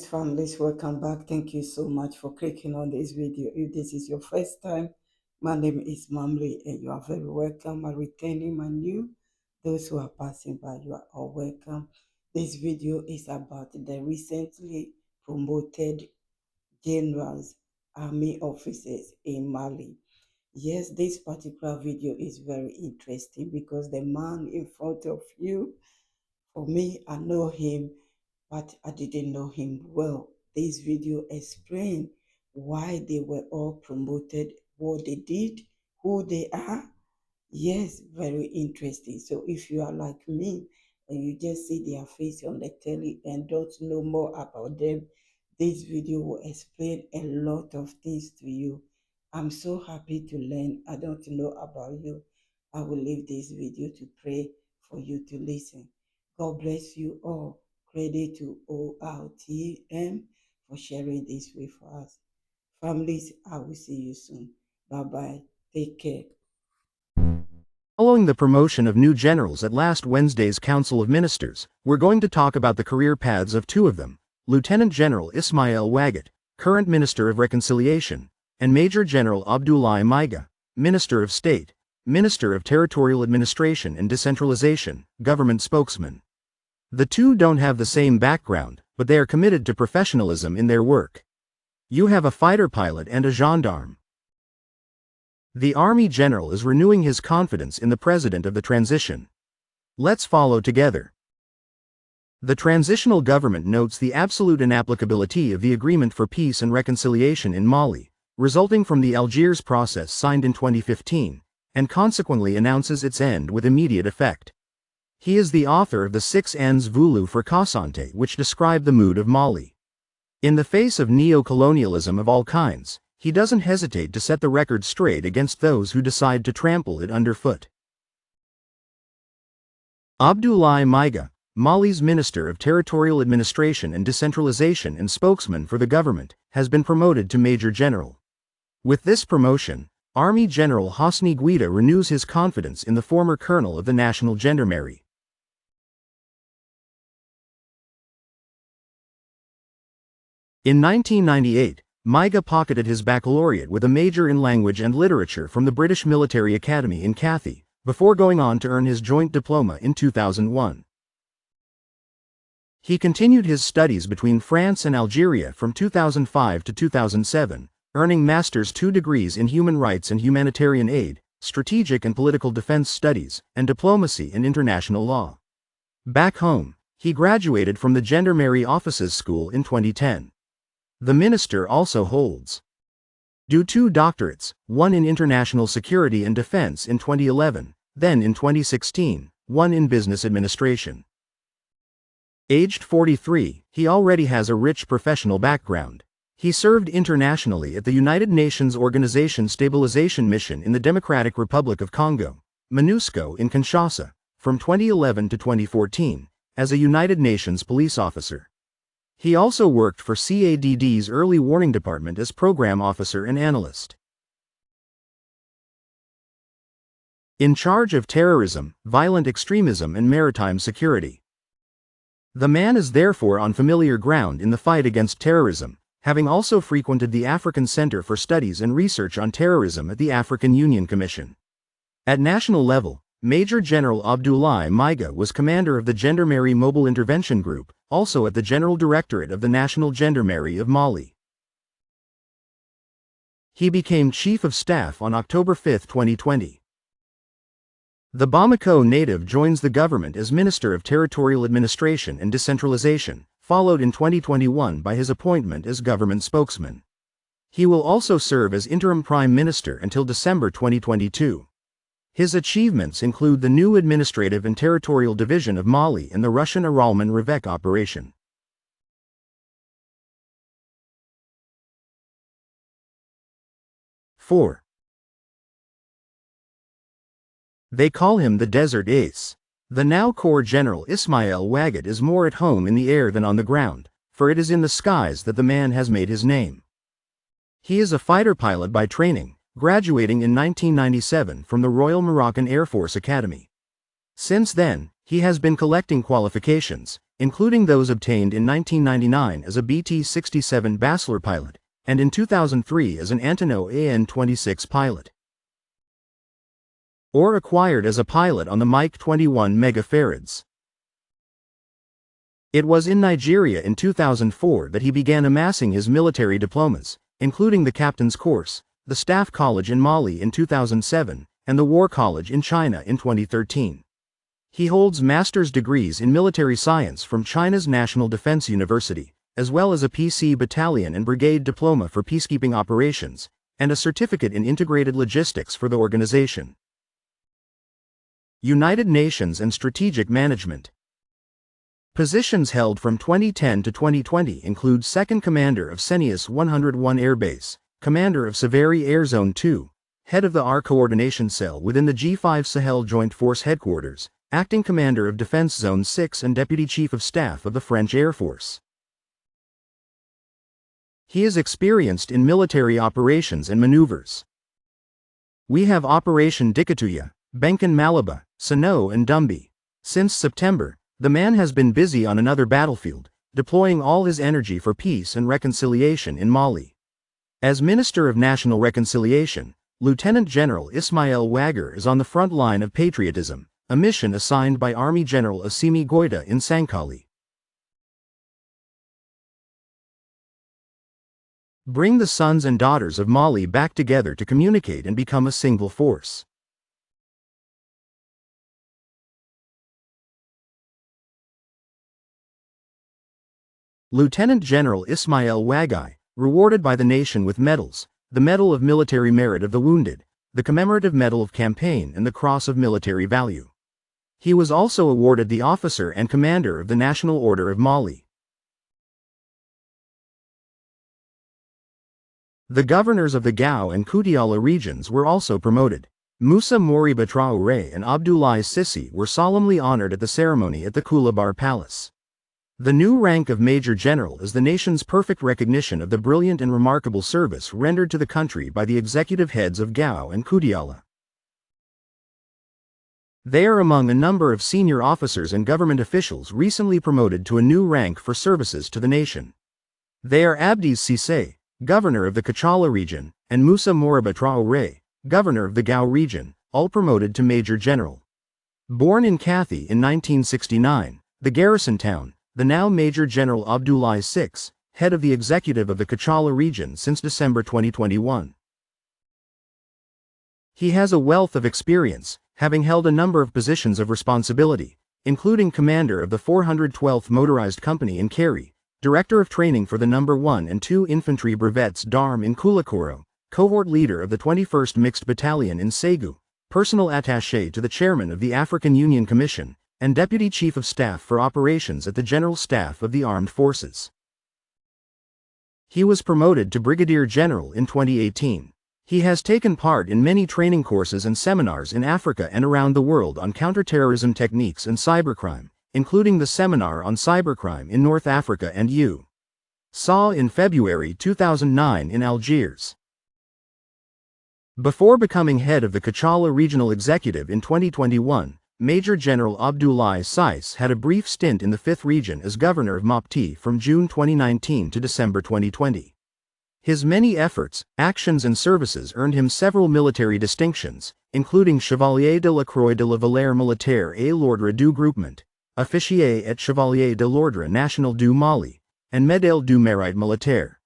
families, welcome back. Thank you so much for clicking on this video. If this is your first time, my name is Mamri and you are very welcome. I'm returning my new. Those who are passing by, you are all welcome. This video is about the recently promoted generals, army officers in Mali. Yes, this particular video is very interesting because the man in front of you, for me, I know him, but I didn't know him well. This video explains why they were all promoted, what they did, who they are. Yes, very interesting. So if you are like me and you just see their face on the telly and don't know more about them, this video will explain a lot of things to you. I'm so happy to learn. I don't know about you. I will leave this video to pray for you to listen. God bless you all. Credit to ORTM for sharing this with us. Families, I will see you soon. Bye-bye. Take care. Following the promotion of new generals at last Wednesday's Council of Ministers, we're going to talk about the career paths of two of them, Lieutenant General Ismael Waget, current Minister of Reconciliation, and Major General Abdoulaye Maïga, Minister of State, Minister of Territorial Administration and Decentralization, government spokesman. The two don't have the same background, but they are committed to professionalism in their work. You have a fighter pilot and a gendarme. The Army General is renewing his confidence in the President of the transition. Let's follow together. The transitional government notes the absolute inapplicability of the Agreement for Peace and Reconciliation in Mali, resulting from the Algiers process signed in 2015, and consequently announces its end with immediate effect. He is the author of the 6 Ans voulus for Cassante, which describe the mood of Mali. In the face of neo-colonialism of all kinds, he doesn't hesitate to set the record straight against those who decide to trample it underfoot. Abdoulaye Maïga, Mali's Minister of Territorial Administration and Decentralization and spokesman for the government, has been promoted to Major General. With this promotion, Army General Hosni Guida renews his confidence in the former colonel of the National Gendarmerie. In 1998, Maïga pocketed his baccalaureate with a major in language and literature from the British Military Academy in Cathay, before going on to earn his joint diploma in 2001. He continued his studies between France and Algeria from 2005 to 2007, earning Master's 2 degrees in Human Rights and Humanitarian Aid, Strategic and Political Defense Studies, and Diplomacy in International Law. Back home, he graduated from the Gendarmerie Officers School in 2010. The minister also holds 2 doctorates, one in International Security and Defense in 2011, then in 2016, one in Business Administration. Aged 43, he already has a rich professional background. He served internationally at the United Nations Organization Stabilization Mission in the Democratic Republic of Congo, MONUSCO in Kinshasa, from 2011 to 2014, as a United Nations police officer. He also worked for CADD's Early Warning Department as program officer and analyst. In charge of terrorism, violent extremism and maritime security. The man is therefore on familiar ground in the fight against terrorism, having also frequented the African Center for Studies and Research on Terrorism at the African Union Commission. At national level, Major General Abdoulaye Maïga was commander of the Gendarmerie Mobile Intervention Group, also at the General Directorate of the National Gendarmerie of Mali. He became Chief of Staff on October 5, 2020. The Bamako native joins the government as Minister of Territorial Administration and Decentralization, followed in 2021 by his appointment as government spokesman. He will also serve as interim Prime Minister until December 2022. His achievements include the new Administrative and Territorial Division of Mali and the Russian Aralman Revec operation. (4) They call him the Desert Ace. The now Corps General Ismael Waget is more at home in the air than on the ground, for it is in the skies that the man has made his name. He is a fighter pilot by training, graduating in 1997 from the Royal Moroccan Air Force Academy. Since then, he has been collecting qualifications, including those obtained in 1999 as a BT-67 Basler pilot, and in 2003 as an Antonov AN-26 pilot, or acquired as a pilot on the MiG-21 Megafarads. It was in Nigeria in 2004 that he began amassing his military diplomas, including the Captain's Course, the Staff College in Mali in 2007, and the War College in China in 2013. He holds master's degrees in military science from China's National Defense University, as well as a PC Battalion and Brigade Diploma for Peacekeeping Operations, and a certificate in Integrated Logistics for the organization. United Nations and Strategic Management. Positions held from 2010 to 2020 include Second Commander of Senius 101 Air Base, Commander of Savary Air Zone 2, Head of the R Coordination Cell within the G5 Sahel Joint Force Headquarters, Acting Commander of Defense Zone 6 and Deputy Chief of Staff of the French Air Force. He is experienced in military operations and maneuvers. We have Operation Dikatuya, Benkan Malaba, Sano and Dumbi. Since September, the man has been busy on another battlefield, deploying all his energy for peace and reconciliation in Mali. As Minister of National Reconciliation, Lieutenant General Ismael Waget is on the front line of patriotism, a mission assigned by Army General Assimi Goïta in Sankali. Bring the sons and daughters of Mali back together to communicate and become a single force. Lieutenant General Ismael Waget, rewarded by the nation with medals, the Medal of Military Merit of the Wounded, the Commemorative Medal of Campaign and the Cross of Military Value. He was also awarded the Officer and Commander of the National Order of Mali. The governors of the Gao and Koudiala regions were also promoted. Moussa Moriba Traoré and Abdoulaye Sissi were solemnly honored at the ceremony at the Koulabar Palace. The new rank of Major General is the nation's perfect recognition of the brilliant and remarkable service rendered to the country by the executive heads of Gao and Koudiala. They are among a number of senior officers and government officials recently promoted to a new rank for services to the nation. They are Abdi's Cissé, Governor of the Kachala region, and Moussa Moriba Traoré, Governor of the Gao region, all promoted to Major General. Born in Kathi in 1969, the garrison town, the now Major General Abdoulaye VI, head of the executive of the Kachala region since December 2021. He has a wealth of experience, having held a number of positions of responsibility, including commander of the 412th Motorized Company in Keri, director of training for the No. 1 and 2 Infantry Brevets d'Armes in Koulikoro, cohort leader of the 21st Mixed Battalion in Ségou, personal attaché to the chairman of the African Union Commission, and Deputy Chief of Staff for Operations at the General Staff of the Armed Forces. He was promoted to Brigadier General in 2018. He has taken part in many training courses and seminars in Africa and around the world on counterterrorism techniques and cybercrime, including the seminar on cybercrime in North Africa and USA in February 2009 in Algiers. Before becoming head of the Kachala Regional Executive in 2021, Major General Abdoulaye Sise had a brief stint in the 5th Region as Governor of Mopti from June 2019 to December 2020. His many efforts, actions and services earned him several military distinctions, including Chevalier de la Croix de la Valeur Militaire et l'Ordre du Groupement, Officier et Chevalier de l'Ordre National du Mali, and Médaille du Mérite Militaire.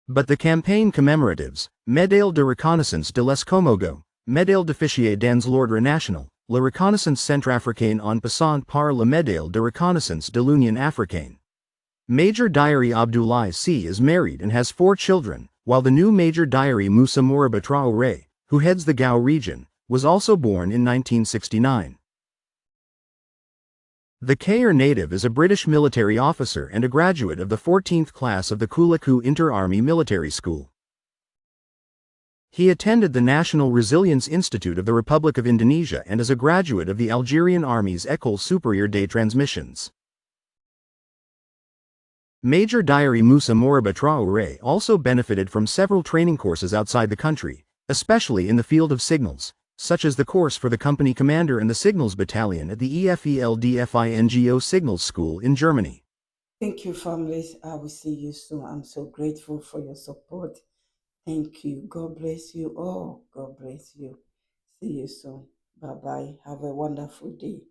But the campaign commemoratives, Médaille de Reconnaissance de l'Escomogo, Médaille d'Officier dans l'Ordre National, La Reconnaissance Centrafricaine en passant par la Médaille de Reconnaissance de l'Union Africaine. Major Diary Abdoulaye Sy is married and has 4 children, while the new Major Diary Moussa Moriba Traoré, who heads the Gao region, was also born in 1969. The Kayer native is a British military officer and a graduate of the 14th class of the Koulikou Inter-Army Military School. He attended the National Resilience Institute of the Republic of Indonesia and is a graduate of the Algerian Army's École Supérieure des Transmissions. Major Diary Moussa Moriba Traoré also benefited from several training courses outside the country, especially in the field of signals, such as the course for the company commander and the signals battalion at the EFELDFINGO Signals School in Germany. Thank you, families. I will see you soon. I'm so grateful for your support. Thank you. God bless you all. God bless you. See you soon. Bye bye. Have a wonderful day.